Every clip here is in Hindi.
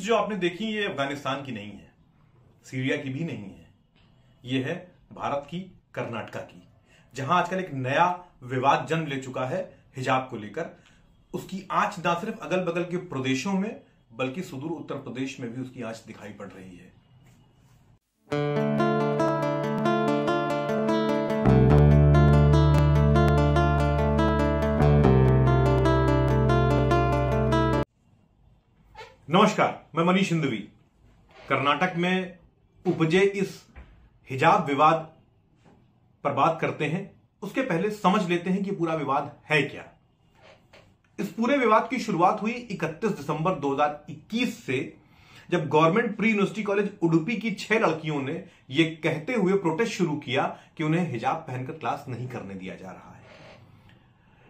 जो आपने देखी ये अफगानिस्तान की नहीं है, सीरिया की भी नहीं है, ये है भारत की कर्नाटका की, जहां आजकल एक नया विवाद जन्म ले चुका है हिजाब को लेकर। उसकी आंच ना सिर्फ अगल बगल के प्रदेशों में बल्कि सुदूर उत्तर प्रदेश में भी उसकी आंच दिखाई पड़ रही है। नमस्कार, मैं मनीष हिंदवी। कर्नाटक में उपजे इस हिजाब विवाद पर बात करते हैं। उसके पहले समझ लेते हैं कि पूरा विवाद है क्या। इस पूरे विवाद की शुरुआत हुई 31 दिसंबर 2021 से, जब government pre university college Udupi की 6 लड़कियों ने यह कहते हुए प्रोटेस्ट शुरू किया कि उन्हें हिजाब पहनकर क्लास नहीं करने दिया जा रहा है।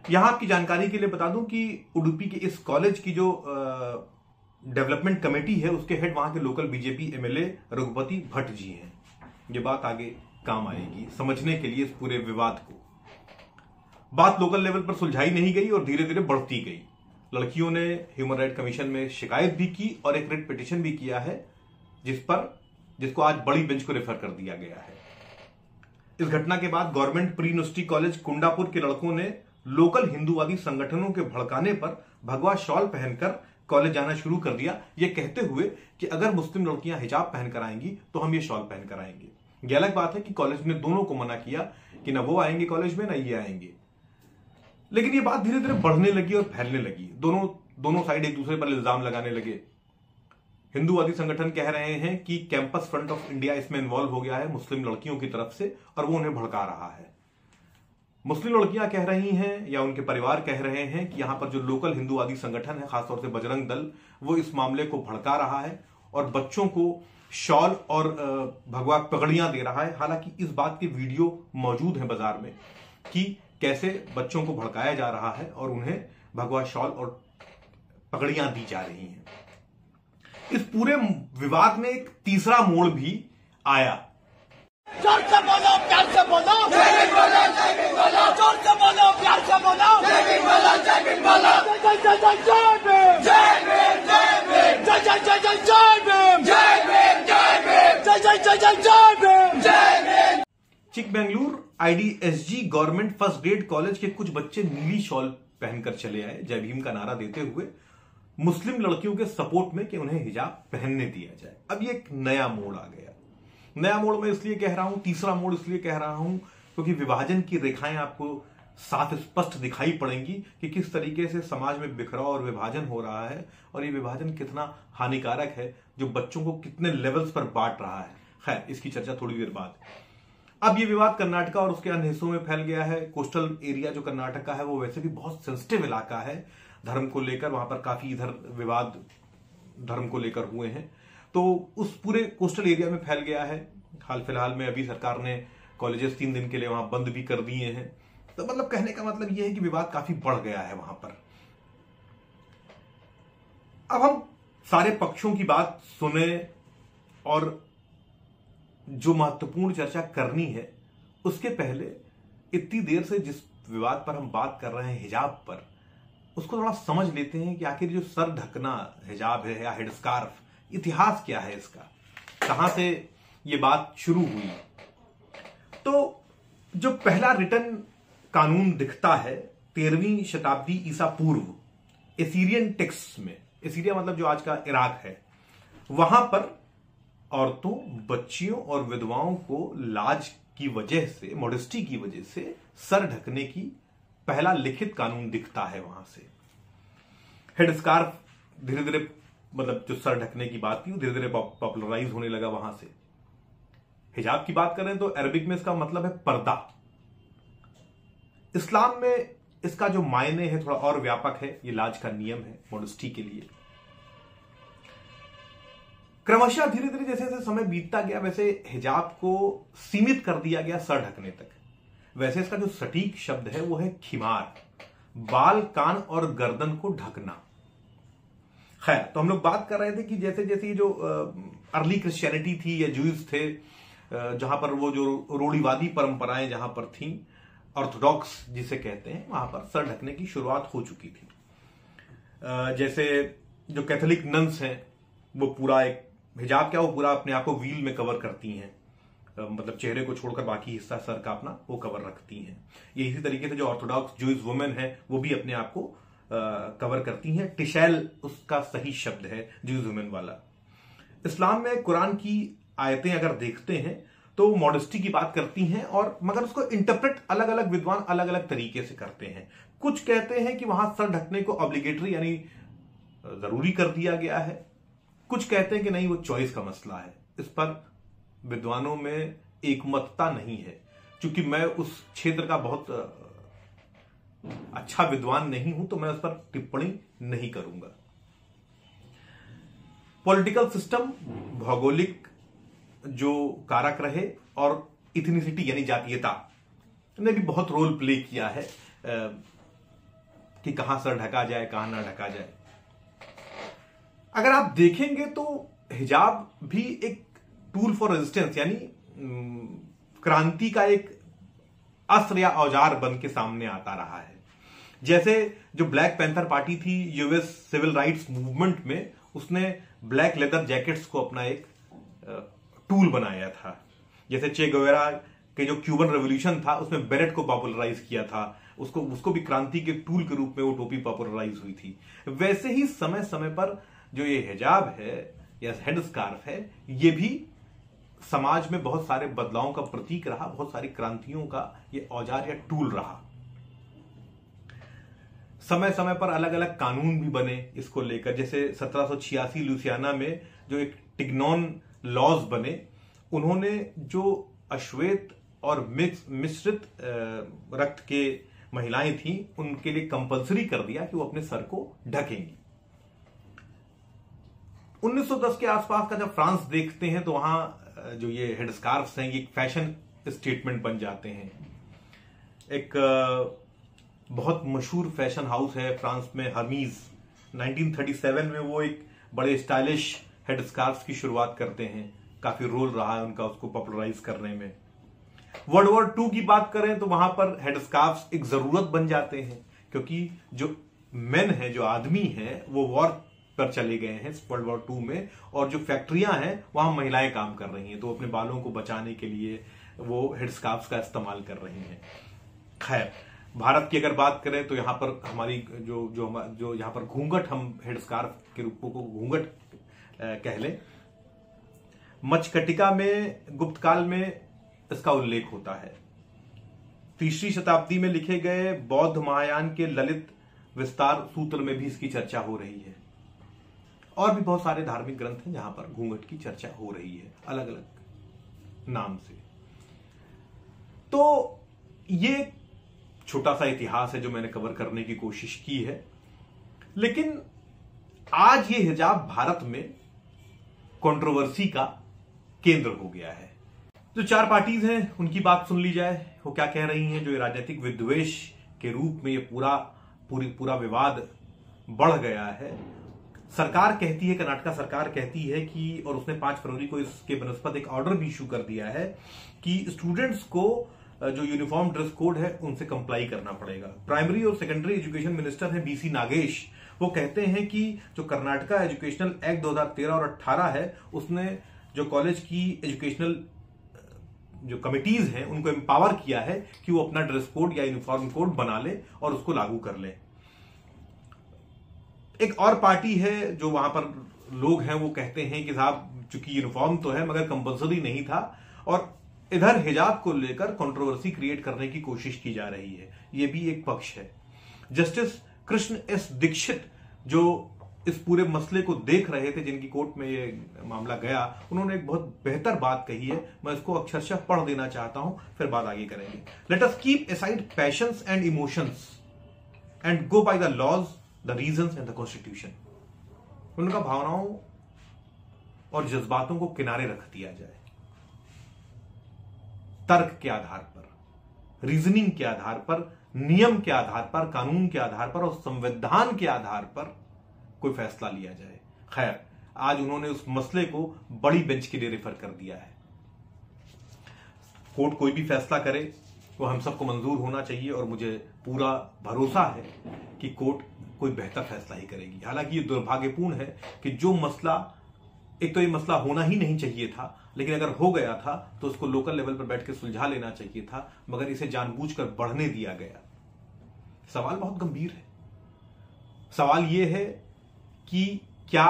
यहां आपकी जानकारी के लिए बता दूं कि उडुपी के इस कॉलेज की जो डेवलपमेंट कमेटी है, उसके हेड वहां के local BJP MLA Raghupati Bhatt ji हैं। ये बात आगे काम आएगी समझने के लिए इस पूरे विवाद को। बात लोकल लेवल पर सुलझाई नहीं गई और धीरे धीरे बढ़ती गई। लड़कियों ने ह्यूमन राइट कमीशन में शिकायत भी की और एक रिट पिटीशन भी किया है, जिसको आज बड़ी बेंच को रेफर कर दिया गया है। इस घटना के बाद government pre university college Kundapur के लड़कों ने लोकल हिंदूवादी संगठनों के भड़काने पर भगवा शॉल पहनकर कॉलेज जाना शुरू कर दिया, ये कहते हुए कि अगर मुस्लिम लड़कियां हिजाब पहनकर आएंगी तो हम ये शॉल पहनकर आएंगे। यह अलग बात है कि कॉलेज ने दोनों को मना किया कि ना वो आएंगे कॉलेज में ना ये आएंगे, लेकिन ये बात धीरे धीरे बढ़ने लगी और फैलने लगी। दोनों साइड एक दूसरे पर इल्जाम लगाने लगे। हिंदूवादी संगठन कह रहे हैं कि कैंपस फ्रंट ऑफ इंडिया इसमें इन्वॉल्व हो गया है मुस्लिम लड़कियों की तरफ से और वो उन्हें भड़का रहा है। मुस्लिम लड़कियां कह रही हैं या उनके परिवार कह रहे हैं कि यहां पर जो लोकल हिंदूवादी संगठन है, खासतौर से बजरंग दल, वो इस मामले को भड़का रहा है और बच्चों को शॉल और भगवा पगड़ियां दे रहा है। हालांकि इस बात के वीडियो मौजूद हैं बाजार में कि कैसे बच्चों को भड़काया जा रहा है और उन्हें भगवा शॉल और पगड़ियां दी जा रही हैं। इस पूरे विवाद में एक तीसरा मोड़ भी आया। जोर से बोलो, प्यार से बोलो, जय भीम बोलो, जय भीम बोलो, जोर से बोलो, प्यार से बोलो, जय भीम बोलो, जय भीम बोलो, जय जय जय जय भीम, जय भीम, जय भीम, जय जय जय जय जय भीम, जय भीम, जय भीम, जय जय जय जय जय भीम, जय Bhim. Chikmagaluru IDSG government first grade college के कुछ बच्चे नीली शॉल पहनकर चले आए जय भीम का नारा देते हुए मुस्लिम लड़कियों के सपोर्ट में कि उन्हें हिजाब पहनने दिया जाए। अब ये एक नया मोड़ आ गया। नया मोड़ मैं इसलिए कह रहा हूं, तीसरा मोड़ इसलिए कह रहा हूं क्योंकि विभाजन की रेखाएं आपको साफ स्पष्ट दिखाई पड़ेंगी कि किस तरीके से समाज में बिखराव और विभाजन हो रहा है और ये विभाजन कितना हानिकारक है, जो बच्चों को कितने लेवल्स पर बांट रहा है। खैर, इसकी चर्चा थोड़ी देर बाद। अब ये विवाद कर्नाटका और उसके अन्य हिस्सों में फैल गया है। कोस्टल एरिया जो कर्नाटक का है वो वैसे भी बहुत सेंसिटिव इलाका है धर्म को लेकर। वहां पर काफी इधर विवाद धर्म को लेकर हुए हैं, तो उस पूरे कोस्टल एरिया में फैल गया है। हाल फिलहाल में अभी सरकार ने कॉलेजेस 3 दिन के लिए वहां बंद भी कर दिए हैं। तो मतलब कहने का मतलब यह है कि विवाद काफी बढ़ गया है वहां पर। अब हम सारे पक्षों की बात सुने और जो महत्वपूर्ण चर्चा करनी है उसके पहले इतनी देर से जिस विवाद पर हम बात कर रहे हैं हिजाब पर, उसको थोड़ा समझ लेते हैं कि आखिर जो सर ढकना हिजाब है या हेड स्कार्फ, इतिहास क्या है इसका, कहां से ये बात शुरू हुई। तो जो पहला रिटन कानून दिखता है 13वीं शताब्दी ईसा पूर्व एसीरियन टेक्स्ट में, एसीरिया मतलब जो आज का इराक है, वहां पर औरतों, बच्चियों और विधवाओं को लाज की वजह से, मॉडेस्टी की वजह से सर ढकने की पहला लिखित कानून दिखता है वहां से। हेड स्कार्फ धीरे धीरे, मतलब जो सर ढकने की बात थी, धीरे धीरे पॉपुलराइज होने लगा वहां से। हिजाब की बात करें तो अरबिक में इसका मतलब है पर्दा। इस्लाम में इसका जो मायने है थोड़ा और व्यापक है। ये लाज का नियम है मॉडेस्टी के लिए। क्रमशः धीरे धीरे जैसे जैसे समय बीतता गया वैसे हिजाब को सीमित कर दिया गया सर ढकने तक। वैसे इसका जो सटीक शब्द है वो है खिमार, बाल, कान और गर्दन को ढकना। खैर, तो हम लोग बात कर रहे थे कि जैसे जैसे जो अर्ली क्रिश्चियनिटी थी या जूस थे, जहां पर वो जो रूढ़िवादी परंपराएं जहां पर थीं, ऑर्थोडॉक्स जिसे कहते हैं, वहां पर सर ढकने की शुरुआत हो चुकी थी। जैसे जो कैथोलिक नन्स हैं वो पूरा एक हिजाब क्या, वो पूरा अपने आप को व्हील में कवर करती हैं, मतलब चेहरे को छोड़कर बाकी हिस्सा सर का अपना वो कवर रखती हैं। ये इसी तरीके से जो ऑर्थोडॉक्स जूइश वुमेन है वो भी अपने आप को कवर करती हैं। टिशैल उसका सही शब्द है, जूइश वुमेन वाला। इस्लाम में कुरान की आयतें अगर देखते हैं तो मॉडेस्टी की बात करती हैं, और मगर उसको इंटरप्रेट अलग अलग विद्वान अलग अलग तरीके से करते हैं। कुछ कहते हैं कि वहां सर ढकने को ऑब्लिगेटरी यानी जरूरी कर दिया गया है, कुछ कहते हैं कि नहीं वो चॉइस का मसला है। इस पर विद्वानों में एकमतता नहीं है। चूंकि मैं उस क्षेत्र का बहुत अच्छा विद्वान नहीं हूं तो मैं उस पर टिप्पणी नहीं करूंगा। पॉलिटिकल सिस्टम, भौगोलिक जो कारक रहे, और इथनिसिटी यानी जातीयता ने भी बहुत रोल प्ले किया है कि कहां सर ढका जाए कहां ना ढका जाए। अगर आप देखेंगे तो हिजाब भी एक टूल फॉर रेजिस्टेंस यानी क्रांति का एक अस्त्र या औजार बन के सामने आता रहा है। जैसे जो ब्लैक पैंथर पार्टी थी यूएस सिविल राइट्स मूवमेंट में, उसने ब्लैक लेदर जैकेट्स को अपना एक टूल बनाया था। जैसे चे गुवेरा के जो क्यूबन रेवोल्यूशन था उसमें बेरेट को पॉपुलराइज किया था, उसको भी क्रांति के टूल के रूप में वो टोपी पॉपुलराइज हुई थी। वैसे ही समय समय पर जो ये हिजाब है या हेड स्कार्फ है, ये भी समाज में बहुत सारे बदलावों का प्रतीक रहा, बहुत सारी क्रांतियों का ये औजार या टूल रहा। समय समय पर अलग अलग कानून भी बने इसको लेकर। जैसे 1786 लुसियाना में जो एक टिग्नॉन लॉज बने, उन्होंने जो अश्वेत और मिश्रित रक्त के महिलाएं थी उनके लिए कंपलसरी कर दिया कि वो अपने सर को ढकेंगी। 1910 के आसपास का जब फ्रांस देखते हैं तो वहां जो ये हेड स्कार्फ्स हैं ये फैशन स्टेटमेंट बन जाते हैं। एक बहुत मशहूर फैशन हाउस है फ्रांस में, हर्मीज। 1937 में वो एक बड़े स्टाइलिश हेड स्कार्फ्स की शुरुआत करते हैं। काफी रोल रहा है उनका उसको पॉपुलराइज करने में। वर्ल्ड वॉर II की बात करें तो वहां पर हेड स्कार्फ्स एक जरूरत बन जाते हैं, क्योंकि जो मेन है, जो आदमी है, वो वॉर पर चले गए हैं वर्ल्ड वॉर II में, और जो फैक्ट्रियां हैं वहां महिलाएं काम कर रही हैं, तो अपने बालों को बचाने के लिए वो हेड स्कार्फ्स का इस्तेमाल कर रही हैं। खैर, भारत की अगर बात करें तो यहाँ पर हमारी जो यहाँ पर घूंघट, हम हेड स्कार्फ के रूपों को घूंघट कह लें। मचकटिका में गुप्त काल में इसका उल्लेख होता है। 3वीं शताब्दी में लिखे गए बौद्ध महायान के ललित विस्तार सूत्र में भी इसकी चर्चा हो रही है, और भी बहुत सारे धार्मिक ग्रंथ हैं जहां पर घूंघट की चर्चा हो रही है अलग अलग नाम से। तो ये छोटा सा इतिहास है जो मैंने कवर करने की कोशिश की है, लेकिन आज ये हिजाब भारत में कंट्रोवर्सी का केंद्र हो गया है। जो 4 पार्टीज हैं उनकी बात सुन ली जाए, वो क्या कह रही हैं। जो राजनीतिक विद्वेष के रूप में ये पूरा विवाद बढ़ गया है। सरकार कहती है, कर्नाटका सरकार कहती है कि, और उसने 5 फरवरी को इसके बनस्पत एक ऑर्डर भी इशू कर दिया है कि स्टूडेंट्स को जो यूनिफॉर्म ड्रेस कोड है उनसे कंप्लाई करना पड़ेगा। प्राइमरी और सेकेंडरी एजुकेशन मिनिस्टर है BC नागेश, वो कहते हैं कि जो कर्नाटका एजुकेशनल एक्ट 2013 और 18 है, उसने जो कॉलेज की एजुकेशनल जो कमिटीज हैं उनको एम्पावर किया है कि वो अपना ड्रेस कोड या यूनिफॉर्म कोड बना ले और उसको लागू कर ले। एक और पार्टी है जो वहां पर लोग हैं, वो कहते हैं कि साहब चूंकि यूनिफॉर्म तो है मगर कंपलसरी नहीं था, और इधर हिजाब को लेकर कंट्रोवर्सी क्रिएट करने की कोशिश की जा रही है। ये भी एक पक्ष है। जस्टिस कृष्ण S दीक्षित जो इस पूरे मसले को देख रहे थे, जिनकी कोर्ट में ये मामला गया, उन्होंने एक बहुत बेहतर बात कही है। मैं इसको अक्षरशः पढ़ देना चाहता हूं, फिर बात आगे करेंगे। Let us keep aside passions and emotions and go by the laws, the reasons and the constitution. उनका भावनाओं और जज्बातों को किनारे रख दिया जाए। तर्क के आधार पर, रीजनिंग के आधार पर, नियम के आधार पर, कानून के आधार पर और संविधान के आधार पर कोई फैसला लिया जाए। खैर, आज उन्होंने उस मसले को बड़ी बेंच के लिए रेफर कर दिया है। कोर्ट कोई भी फैसला करे वो हम सबको मंजूर होना चाहिए, और मुझे पूरा भरोसा है कि कोर्ट कोई बेहतर फैसला ही करेगी। हालांकि ये दुर्भाग्यपूर्ण है कि जो मसला एक तो ये मसला होना ही नहीं चाहिए था, लेकिन अगर हो गया था तो उसको लोकल लेवल पर बैठ के सुलझा लेना चाहिए था, मगर इसे जानबूझकर बढ़ने दिया गया। सवाल बहुत गंभीर है। सवाल यह है कि क्या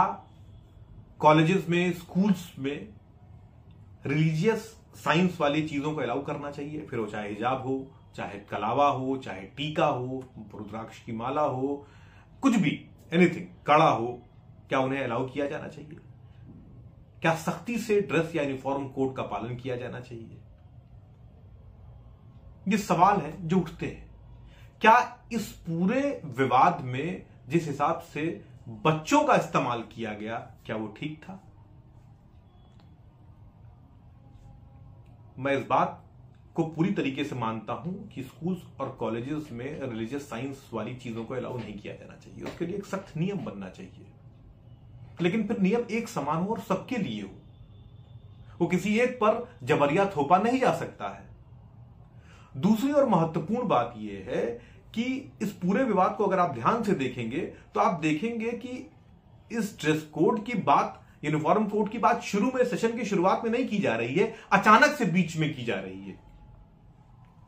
कॉलेजेस में, स्कूल्स में रिलीजियस साइंस वाली चीजों को अलाउ करना चाहिए, फिर वो चाहे हिजाब हो, चाहे कलावा हो, चाहे टीका हो, रुद्राक्ष की माला हो, कुछ भी, एनीथिंग, कड़ा हो, क्या उन्हें अलाउ किया जाना चाहिए? क्या सख्ती से ड्रेस या यूनिफॉर्म कोड का पालन किया जाना चाहिए? ये सवाल है जो उठते हैं। क्या इस पूरे विवाद में जिस हिसाब से बच्चों का इस्तेमाल किया गया, क्या वो ठीक था? मैं इस बात को पूरी तरीके से मानता हूं कि स्कूल्स और कॉलेजेस में रिलीजियस साइंस वाली चीजों को अलाउ नहीं किया जाना चाहिए। उसके लिए एक सख्त नियम बनना चाहिए, लेकिन फिर नियम एक समान हो और सबके लिए हो। वो किसी एक पर जबरिया थोपा नहीं जा सकता है। दूसरी और महत्वपूर्ण बात यह है कि इस पूरे विवाद को अगर आप ध्यान से देखेंगे तो आप देखेंगे कि इस ड्रेस कोड की बात, यूनिफॉर्म कोड की बात शुरू में, सेशन की शुरुआत में नहीं की जा रही है, अचानक से बीच में की जा रही है,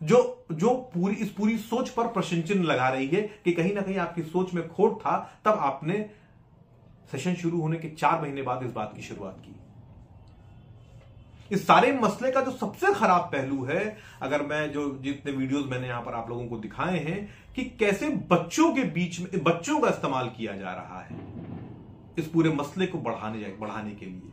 जो इस पूरी सोच पर प्रश्न चिन्ह लगा रही है कि कहीं ना कहीं आपकी सोच में खोट था, तब आपने सेशन शुरू होने के 4 महीने बाद इस बात की शुरुआत की। इस सारे मसले का जो सबसे खराब पहलू है, अगर मैं जितने वीडियोस मैंने यहां पर आप लोगों को दिखाए हैं, कि कैसे बच्चों के बीच में बच्चों का इस्तेमाल किया जा रहा है इस पूरे मसले को बढ़ाने के लिए।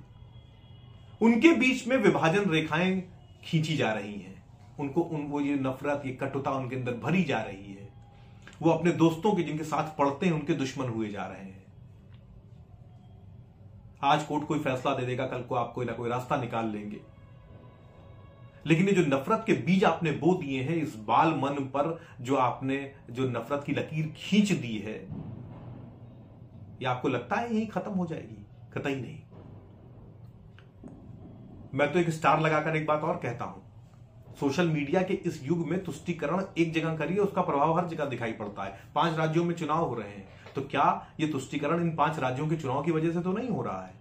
उनके बीच में विभाजन रेखाएं खींची जा रही हैं, वो ये नफरत, ये कटुता उनके अंदर भरी जा रही है। वो अपने दोस्तों के जिनके साथ पढ़ते हैं उनके दुश्मन हुए जा रहे हैं। आज कोर्ट कोई फैसला दे देगा, कल को आप कोई ना कोई रास्ता निकाल लेंगे, लेकिन ये जो नफरत के बीज आपने बो दिए हैं इस बाल मन पर, जो नफरत की लकीर खींच दी है, ये आपको लगता है यही खत्म हो जाएगी? कतई नहीं। मैं तो एक स्टार लगाकर एक बात और कहता हूं, सोशल मीडिया के इस युग में तुष्टीकरण एक जगह करिए, उसका प्रभाव हर जगह दिखाई पड़ता है। 5 राज्यों में चुनाव हो रहे हैं, तो क्या ये तुष्टीकरण इन 5 राज्यों के चुनाव की वजह से तो नहीं हो रहा है?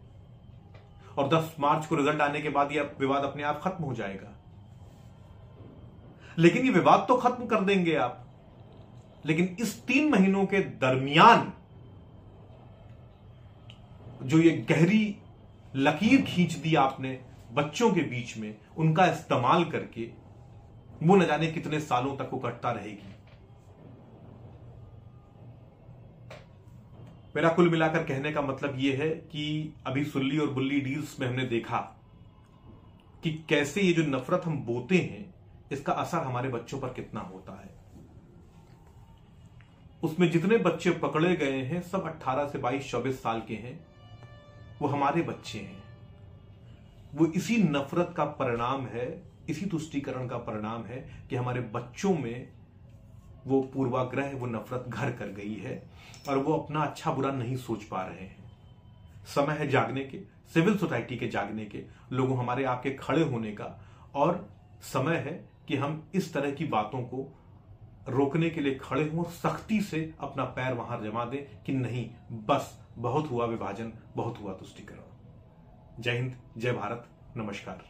और 10 मार्च को रिजल्ट आने के बाद यह विवाद अपने आप खत्म हो जाएगा। लेकिन ये विवाद तो खत्म कर देंगे आप, लेकिन इस 3 महीनों के दरमियान जो ये गहरी लकीर खींच दी आपने बच्चों के बीच में, उनका इस्तेमाल करके वो न जाने कितने सालों तक वो कटता रहेगी। मेरा कुल मिलाकर कहने का मतलब यह है कि अभी सुल्ली और बुल्ली डील्स में हमने देखा कि कैसे ये जो नफरत हम बोते हैं इसका असर हमारे बच्चों पर कितना होता है। उसमें जितने बच्चे पकड़े गए हैं सब 18 से 22-24 साल के हैं, वो हमारे बच्चे हैं। वो इसी नफरत का परिणाम है, इसी तुष्टीकरण का परिणाम है कि हमारे बच्चों में वो पूर्वाग्रह, वो नफरत घर कर गई है और वो अपना अच्छा बुरा नहीं सोच पा रहे हैं। समय है जागने के, सिविल सोसाइटी के जागने के, लोगों हमारे आके खड़े होने का, और समय है कि हम इस तरह की बातों को रोकने के लिए खड़े हों और सख्ती से अपना पैर वहां जमा दें कि नहीं, बस बहुत हुआ विभाजन, बहुत हुआ तुष्टीकरण। जय हिंद, जय भारत, नमस्कार।